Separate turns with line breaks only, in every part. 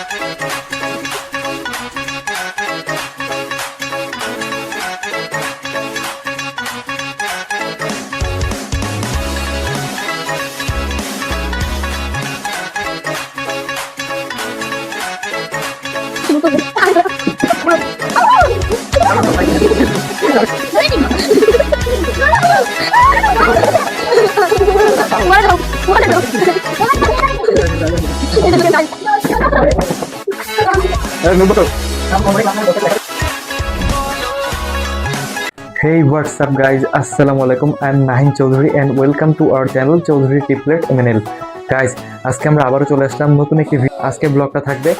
Hey, what's up guys? Assalamualaikum. I'm Nahin Choudhury and welcome to our channel Choudhury Triplet MNL. Guys আজকে আমরা আবারও চলে আসলাম নতুন একটি আজকে ব্লগটা থাকবে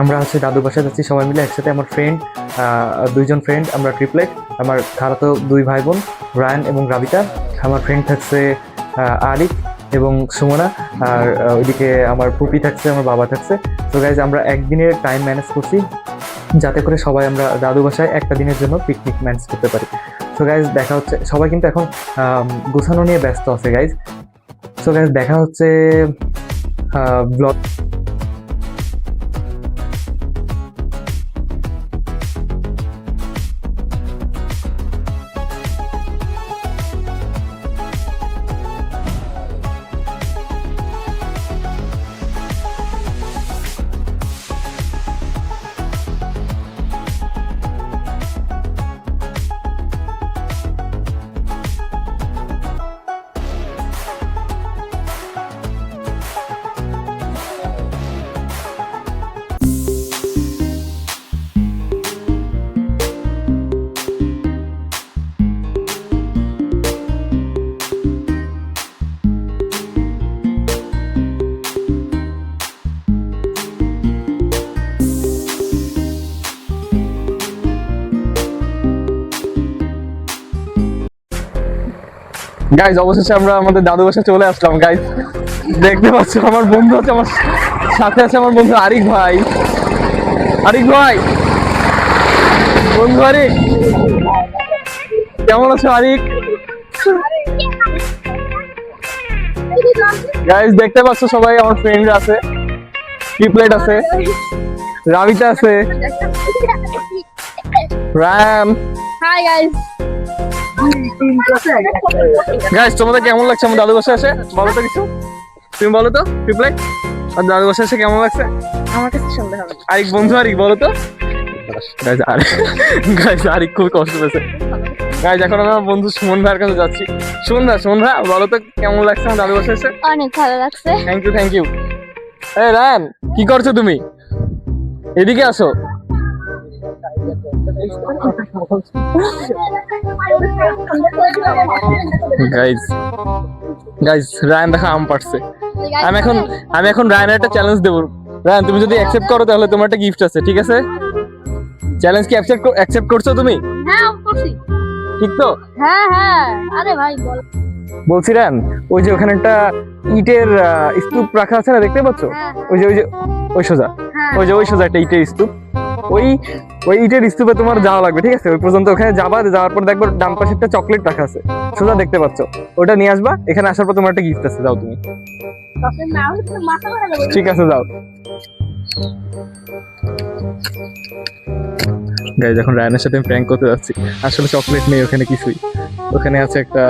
আমরা হচ্ছে দাদুর বাসায় যাচ্ছি সবাই মিলে একসাথে। আমার ফ্রেন্ড দুইজন ফ্রেন্ড, আমরা ট্রিপলেট, আমার খালাতো দুই ভাই বোন রায়ান এবং রাবিতা, আমার ফ্রেন্ড থাকছে আরিফ এবং সুমনা, আর ওইদিকে আমার পুপি থাকছে, আমার বাবা থাকছে। তো গাইজ আমরা একদিনের টাইম ম্যানেজ করছি যাতে করে সবাই আমরা দাদু বাসায় একটা দিনের জন্য পিকনিক ম্যানেজ করতে পারি। সো গাইজ দেখা হচ্ছে, সবাই কিন্তু এখন গোছানো নিয়ে ব্যস্ত আছে গাইজ। সো গাইজ দেখা হচ্ছে ব্লগ। গাইজ অবশেষে আমরা আমাদের দাদু বাসায় চলে আসলাম। গাইজ দেখতে পাচ্ছ আমার বন্ধু আছে, আমার সাথে আছে আমার বন্ধু আরিক ভাই। আরিক ভাই, বন্ধু আরিক, কেমন আছো আরিক? গাইজ দেখতে পাচ্ছ সবাই আমার ফ্রেন্ড আছে, ট্রিপলেট আছে, রাবিতা আছে, রাম। Hi guys. গাইস তোমাদের কেমন লাগছে আমার দাদু বাসায় এসে? বলো তো কিছু, তুমি বলো তো ট্রিপলেট, আর দাদু বাসায় এসে কেমন লাগছে?
আমার কাছে সুন্দর হবে।
আরিক, বন্ধু আরিক বলো তো। গাইস আরিক খুব কষ্ট পেয়েছে। গাইস এখন আমি আমার বন্ধু সুমন ভাইয়ের কাছে যাচ্ছি। সুমন ভাই বলো তো কেমন লাগছে আমার দাদু বাসায় এসে?
অনেক ভালো লাগছে।
Thank you. এই রান, কি করছো তুমি? এদিকে আসো। গাইস রায়ান দেখো আম পারছে। আমি এখন রায়ানের একটা চ্যালেঞ্জ দেবো। রায়ান তুমি যদি অ্যাকসেপ্ট করো তাহলে তোমার একটা গিফট আছে, ঠিক আছে? চ্যালেঞ্জ কি অ্যাকসেপ্ট করছো তুমি?
হ্যাঁ করছি।
ঠিক তো?
হ্যাঁ। আরে ভাই বল।
বলছি রায়ান, ওই যে ওখানে একটা ইটের স্তূপ রাখা আছে না, দেখতে পাচ্ছ? ওই সোজা একটা ইটের স্তূপ। ওই ইটের স্তূপে তোমার যাওয়া লাগবে, ঠিক আছে? ওই পর্যন্ত ওখানে যাওয়ার পর দেখবো ডান পাশে একটা চকলেট রাখা আছে, সোজা দেখতে পাচ্ছ? ওটা নিয়ে আসবা। এখানে আসার পর তোমার একটা গিফট আছে, যাও তুমি। ঠিক আছে যাও। গাইজ এখন রায়ানের সাথে আমি প্র্যাঙ্ক করতে যাচ্ছি। আসলে চকলেট নেই ওখানে কিছুই, ওখানে আছে একটা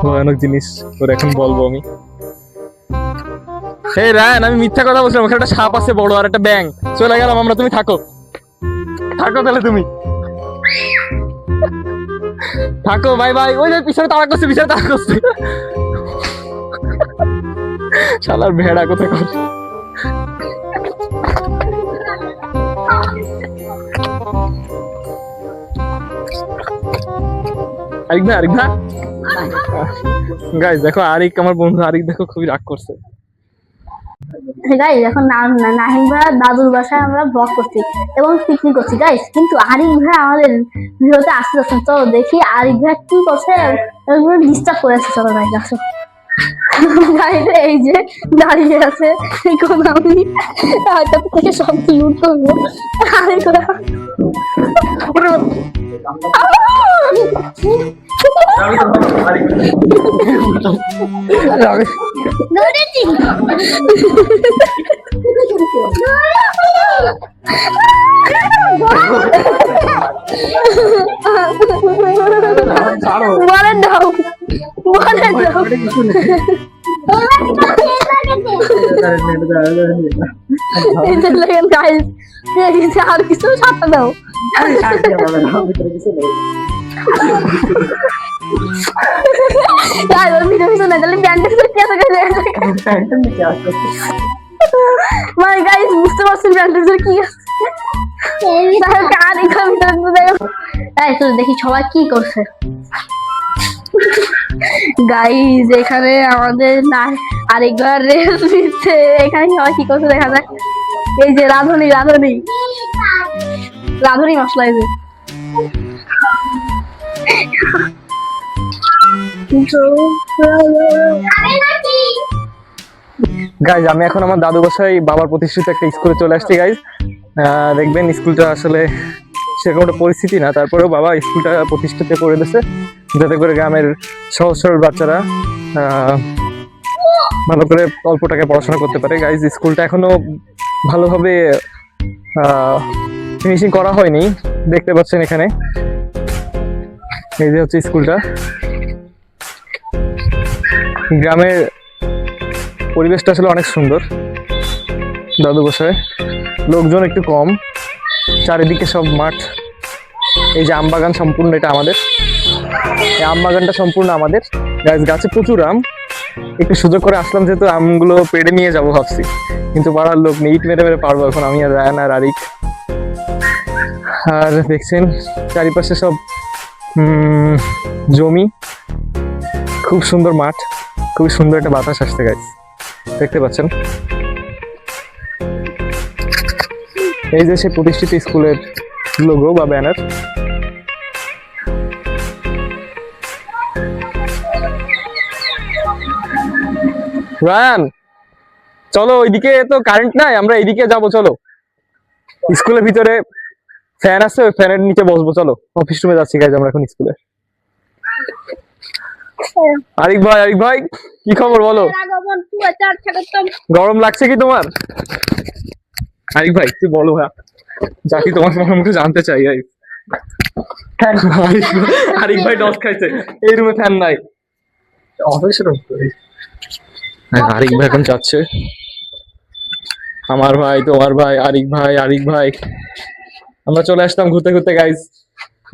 ভয়ানক জিনিস, ওর এখন বলবো আমি। হে রায়ান, আমি মিথ্যা কথা বলছিলাম, ওখানে একটা সাপ আছে বড় আর একটা ব্যাং। চলে গেলাম আমরা, তুমি থাকো তাহলে তুমি থাকো। বাই। ওই যে পিছনে তাড়া করছে শালার ভেড়া কোথায় করছে। আরিক ভাই গাইস দেখো আরিক, আমার বন্ধু আরিক দেখো খুবই রাগ করছে।
গাইস এখন নাহিম ভাই দাদুর বাসায় আমরা ব্লগ করছি এবং পিকনিক করছি গাইস, কিন্তু আরিক ভাই আমাদের ভিডিওতে আসতে যাচ্ছেন। তো দেখি আরিক ভাই কি করছে, ডিস্টার্ব করেছে। চলো গাইস আসো। গাইস এই যে দাঁড়িয়ে আছে, এখন আমি হয়তো থেকে সব লুট করবো। আরিক বলে দাও বলে দাও আর কিছু সাথে দাও মানে গাইস বুঝতে পারছেন ব্যান্ডেজের কি দেখি সবাই কি করছে গাইস এখানে আমাদের আরেকবার রেস দিচ্ছে এখানে সবাই কি করছে দেখা যাক এই যে রাধুনি রাধুনি রাধুনি মশলা এই যে
গাইজ আমি এখন আমার দাদু বাসায় বাবার প্রতিষ্ঠিত একটা স্কুলে চলে আসছি গাইজ দেখবেন স্কুলটা আসলে সেরকম একটা পরিস্থিতি না, তারপরেও বাবা স্কুলটা প্রতিষ্ঠিত করে দিয়েছে যাতে করে গ্রামের সহজ সরল বাচ্চারা ভালো করে অল্প টাকায় পড়াশোনা করতে পারে। গাইজ স্কুলটা এখনো ভালোভাবে ফিনিশিং করা হয়নি, দেখতে পাচ্ছেন এখানে এই যে হচ্ছে স্কুলটা। গ্রামের পরিবেশটা আসলে অনেক সুন্দর, দাদু বসায় লোকজন একটু কম, চারিদিকে সব মাঠ। এই যে আম বাগান সম্পূর্ণ এটা আমাদের, এই আম বাগানটা সম্পূর্ণ আমাদের। গাছে প্রচুর আম, একটু সুযোগ করে আসলাম যেহেতু আমগুলো পেড়ে নিয়ে যাবো ভাবছি, কিন্তু পাড়ার লোক নেই, ইট মেরে মেরে পারবো এখন আমি আর রায়ান আর আরিক। আর দেখছেন চারিপাশে সব জমি, খুব সুন্দর মাঠ, খুব সুন্দর একটা বাতাস আসছে গাইস, দেখতে পাচ্ছেন। এই যে সে প্রতিষ্ঠিত স্কুলের লোগো বা ব্যানার। রায়ান চলো, ওইদিকে তো কারেন্ট নাই, আমরা এইদিকে যাবো, চলো। স্কুলের ভিতরে ফ্যান আছে, ওই ফ্যানের নিচে বসবো, চলো। অফিস রুমে যাচ্ছি গাইজ আমরা এখন স্কুলে। আরিক ভাই কি খবর বলো? গরম লাগছে কি তোমার? আরিক ভাই তুই বলো, হ্যাঁ যা কি তোমার মুখে জানতে চাই। আরিক ভাই ডস খাইছে, এই রুমে ফ্যান নাই, অফিস রুম। আরিক ভাই এখন যাচ্ছে, আমার ভাই তোমার ভাই আরিক ভাই আমরা চলে আসলাম ঘুরতে ঘুরতে গাইজ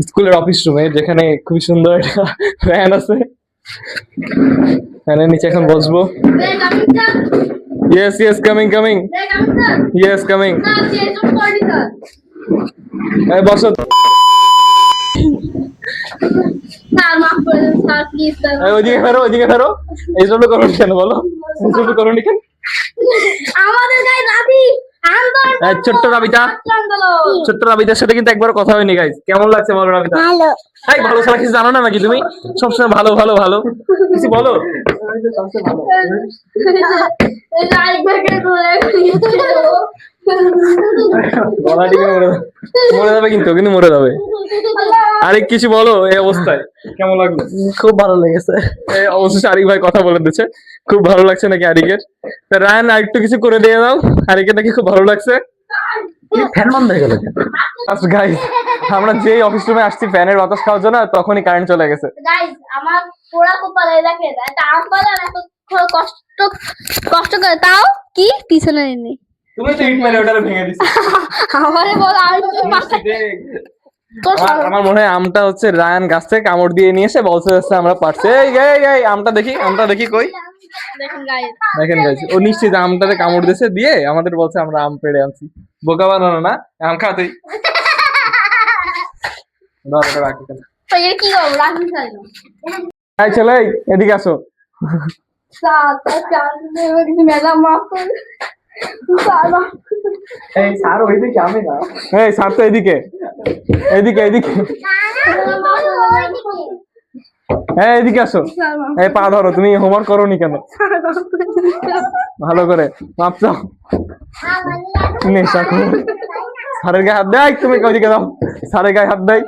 স্কুলের অফিস রুমে, যেখানে খুবই সুন্দর একটা ফ্যান আছে। ফ্যানের নিচে এখন বসবো। Yes, coming. Yes, coming. এই বসো। ওইদিকে ফেরো। এই জন্য করো কেন বলো? এই জন্য করো কেন?
আমাদের গায়ে নাতি
ছোট্ট রাবিতার সাথে কিন্তু একবার কথা হয়নি গাইজ। কেমন লাগছে বলো রাবিতা? ভালো। ভালো ছাড়া কিছু জানো না নাকি তুমি? সবসময় ভালো কিছু বলো। মরে যাবে কিন্তু মরে যাবে। আরেক কিছু বলো এই অবস্থায় কেমন লাগলো? খুব ভালো লেগেছে। অবশেষে আরিক ভাই কথা বলে দিচ্ছে, খুব ভালো লাগছে নাকি আরিকের? রায়ান আরেকটু কিছু করে দিয়ে দাও, আরিকের নাকি খুব ভালো লাগছে। ফ্যান বন্ধ হয়ে গেল। গাইস আমরা যেই অফিস রুমে আসছি ফ্যানের বাতাস খাওয়ার জন্য, তখনই কারেন্ট চলে গেছে।
গাইস আমার পোড়া কপালে দেখে এটা আম পালা এত কষ্ট করে তাও কি পিছনে নেই।
তুমি তো ইট মেরে ওটারে ভেঙে দিছো।
আমারে বল আমি
আমার মনে হয় আমটা হচ্ছে রায়ান গাছ থেকে কামড় দিয়ে নিয়ে এসে বলছে আমরা পারছি। এই আমটা দেখি কই। দেখেন গাইস ও নিশ্চিত আমটাতে কামড় দিয়েছে, দিয়ে আমাদের বলছে আমরা আম পেড়ে আনছি। বোকা বানানো না, আম খাতেই। চলে এদিকে আসো। স্যার তো এদিকে। হ্যাঁ এদিকে আসো। এই পা ধরো, তুমি হোমওয়ার্ক করোনি কেন? ভালো করে মাপ চাও। নেশা করো। স্যারের গায়ে হাত দেয়, তুমি ওইদিকে দাও। স্যারের গায়ে হাত দেয়।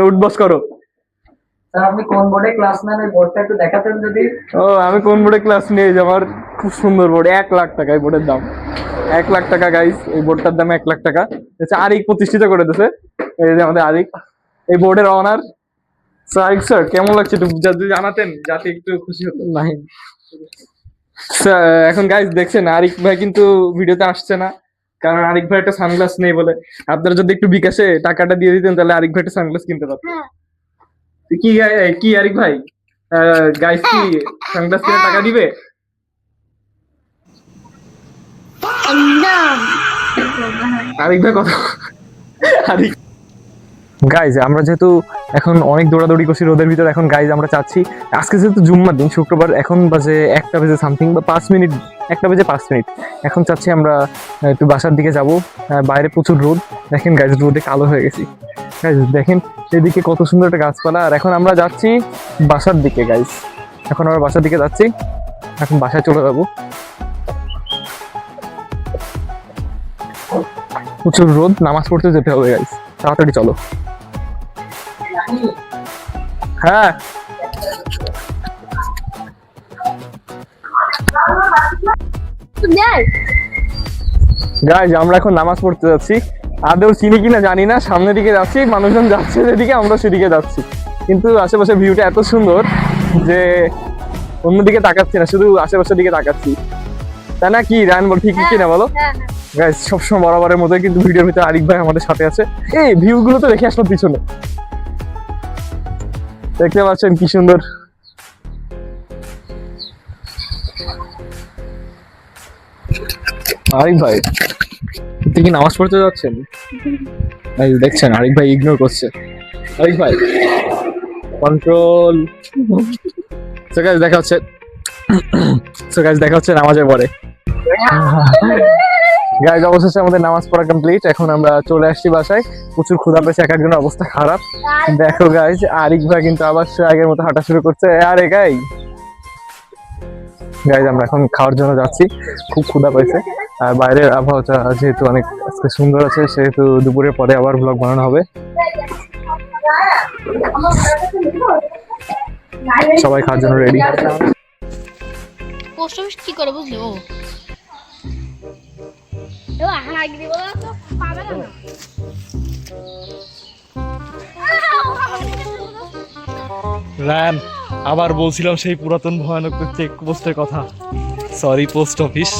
উঠবস করো।
স্যার আপনি কোন বোর্ডে ক্লাস নেন ওই বোর্ডটা একটু দেখাতেন যদি।
ও আমি কোন বোর্ডে ক্লাস নিয়ে যে আমার খুব সুন্দর বোর্ড, 1,00,000 টাকা এই বোর্ডের দাম। 1,00,000 টাকা গাইস, এই বোর্ডটার দাম 1,00,000 টাকা। আচ্ছা, আরিক প্রতিষ্ঠিত করে দিয়েছে, এই যে আমাদের আরিক, এই বোর্ডের অনার। আরিক স্যার কেমন লাগছে একটু যদি জানাতেন, যাতে একটু খুশি হতো। নাই স্যার, এখন গাইস দেখছেন আরিক ভাই কিন্তু ভিডিওতে আসছে না, কারণ আরিক ভাই একটা সানগ্লাস নেই বলে। আপনারা যদি একটু বিকাশে টাকাটা দিয়ে দিতেন তাহলে আরিক ভাই একটা সানগ্লাস কিনতে পারতেন।
হ্যাঁ
কি কি আরিক ভাই, গাইস কি সানগ্লাস কিনে টাকা দিবে?
একদম।
আরিক ভাই কত আরিক গাইজ, আমরা যেহেতু এখন অনেক দৌড়াদৌড়ি করছি রোদের ভিতরে, এখন গাইজ আমরা চাচ্ছি আজকে যেহেতু জুম্মার দিন, শুক্রবার, এখন বাজে 1টা বেজে সামথিং বা 5 মিনিট, 1টা বেজে 5 মিনিট। এখন চাচ্ছি আমরা একটু বাসার দিকে যাব। বাইরে প্রচুর রোদ, দেখেন গাইজ, রোদে কালো হয়ে গেছি। গাইজ দেখেন এদিকে কত সুন্দর একটা গাছপালা, আর এখন আমরা যাচ্ছি বাসার দিকে। গাইজ এখন আমরা বাসার দিকে যাচ্ছি, এখন বাসায় চলে যাবো। প্রচুর রোদ, নামাজ পড়তে যেতে হবে গাইজ, তাড়াতাড়ি চলো। হ্যাঁ গাইজ, আমরা এখন নামাজ পড়তে যাচ্ছি। আদৌ চিনি কিনা জানি না, সামনের দিকে যাচ্ছি, মানুষজন যাচ্ছে যেদিকে আমরা সেদিকে যাচ্ছি, কিন্তু আশেপাশে ভিউটা এত সুন্দর যে অন্যদিকে তাকাচ্ছি না, শুধু আশেপাশের দিকে তাকাচ্ছি, তাই না? কি রায়ন বল, ঠিক কিনা বলো? গাইজ সবসময় বরাবরের মতো কিন্তু ভিডিওর ভিতরে আরিক ভাই আমাদের সাথে আছে। এই ভিউ গুলো তো দেখে আসলো পিছনে, দেখতে পাচ্ছেন কি সুন্দর। আরিক ভাই আপনি কি নামাজ পড়তে যাচ্ছেন? এই দেখছেন আরিক ভাই ইগনোর করছে। আরিক ভাই কন্ট্রোল। সো গাইস দেখা হচ্ছে নামাজের পরে। গাইজ অবশেষে আমাদের নামাজ পড়া কমপ্লিট, এখন আমরা চলে আসছি বাসায়। প্রচুর ক্ষুধা পেয়েছে, এক একজনের অবস্থা খারাপ। দেখো গাইজ, আরিক ভাই কিন্তু আবার সে আগের মতো হাঁটা শুরু করছে। আরে গাইজ আমরা এখন খাওয়ার জন্য যাচ্ছি, খুব ক্ষুধা পেয়েছে। আর বাইরের আবহাওয়াটা যেহেতু অনেক আজকে সুন্দর আছে, সেহেতু দুপুরের পরে আবার ব্লগ বানানো হবে। সবাই খাওয়ার জন্য রেডি।
পোস্ট অফিস কি করে বুঝলি? ও
রায়ান, আবার বলছিলাম সেই পুরাতন ভয়ানক চেক পোস্টের কথা, সরি পোস্ট অফিস।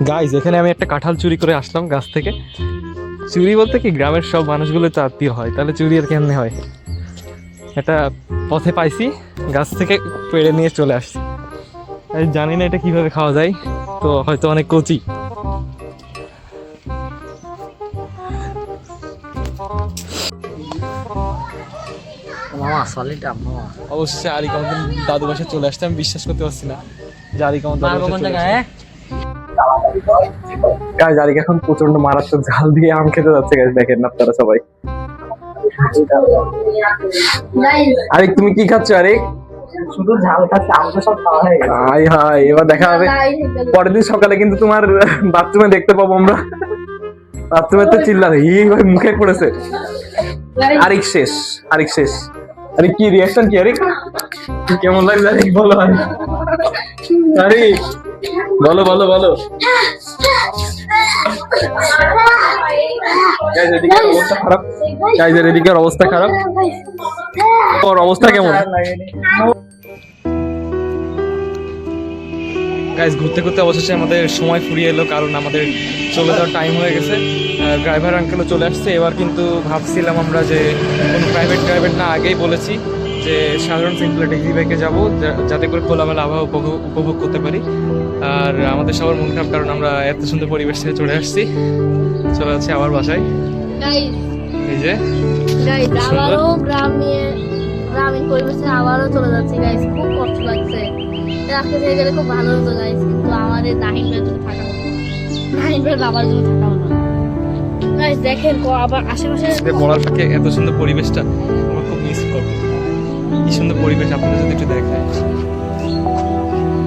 গাইজ এখানে আমি একটা কাঁঠাল চুরি করে আসলাম গাছ থেকে। চুরি বলতে কি, গ্রামের সব মানুষগুলো তো আত্মীয় হয়, তাহলে চুরি আর কেমনে হয়? এটা পথে পাইছি, গাছ থেকে পেড়ে নিয়ে চলে আসছি। জানি না এটা কিভাবে খাওয়া যায়, তো হয়তো অনেক কচি। অবশ্যই আরিক আমাদের দাদু বাসায় চলে আসতে, আমি বিশ্বাস করতে পারছি না যে আরিক আমাদের দাদু বাসায় চলে আসছে। গাইজ আরিক এখন প্রচন্ড মারাত্মক ঝাল দিয়ে আম খেতে যাচ্ছে। গাইজ দেখেন আপনারা সবাই। আরিক তুমি কি খাচ্ছ? আরিক
শুধু ঝাল খাচ্ছে, আম তো সব খাওয়া হয়ে গেছে।
হাই হাই, এবার দেখা হবে পরের দিন সকালে, কিন্তু তোমার বাথরুমে দেখতে পাবো আমরা। বাথরুমে তো চিল্লাবে, ভাই মুখে পড়েছে। আরিক শেষ, আরিক শেষ। আরিক কি রিয়াকশন কি? আরিক কেমন লাগছে? আরিক বলো, আরিক বলো বলো বলো। এদিকের অবস্থা খারাপ, গাইজের এদিকের অবস্থা খারাপ। ওর অবস্থা কেমন? গাইজ ঘুরতে ঘুরতে অবশেষে আমাদের সময় ফুরিয়ে এলো, কারণ আমাদের চলে যাওয়ার টাইম হয়ে গেছে। ড্রাইভার আঙ্কেলও চলে আসছে। এবার কিন্তু ভাবছিলাম আমরা যে কোনো প্রাইভেট না, আগেই বলেছি যে সাধারণ সিম্পল ট্যাক্সি বাইকে যাবো, যাতে করে খোলামেলা আবহাওয়া উপভোগ করতে পারি। আর আমাদের সবার মন খারাপ, কারণ আমরা এত সুন্দর পরিবেশ থেকে চলে আসছি, চলে যাচ্ছি আবার বাসায়। এই যে
আবারও গ্রামীণ পরিবেশে আবারও চলে যাচ্ছি গাইস, খুব কষ্ট লাগছে। আজকে থেকে গেলে খুব ভালো হতো গাইস, কিন্তু আমাদের নাহিম ভাইয়ের জন্য থাকা হতো, নাহিম ভাইয়ের বাবার জন্য থাকা হতো। গাইস দেখেন আবার আশেপাশে
পড়ার ফাঁকে এত সুন্দর পরিবেশটা আমরা খুব মিস করবো। কি সুন্দর পরিবেশ, আপনারা যদি একটু দেখেন।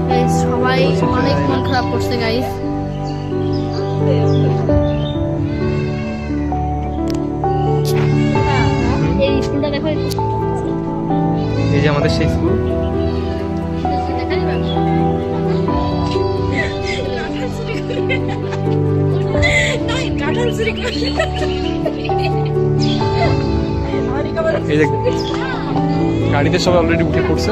গাইস সবাই অনেক মন খারাপ করছে গাইস। এই স্কুলটা দেখো
এই যে আমাদের সেই স্কুল।
দেখা যাবে
এই যে গাড়িতে সবাই অলরেডি উঠে পড়ছে।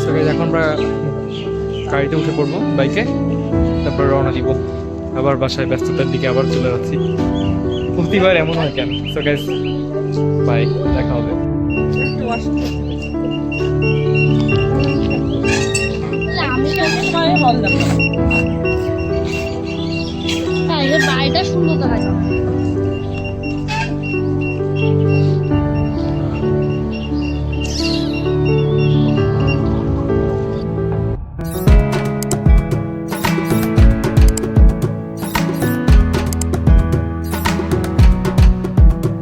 So guys, এখন আমরা গাড়িতে উঠে পড়বো, বাইকে, তারপর রওনা দিব আবার বাসায়, ব্যস্ততার দিকে আবার চলে যাচ্ছি। প্রতিবার এমন হয় কেন? সো গাইস, বাই, দেখা হবে।
বাড়িটা সুন্দর দেখা যায়।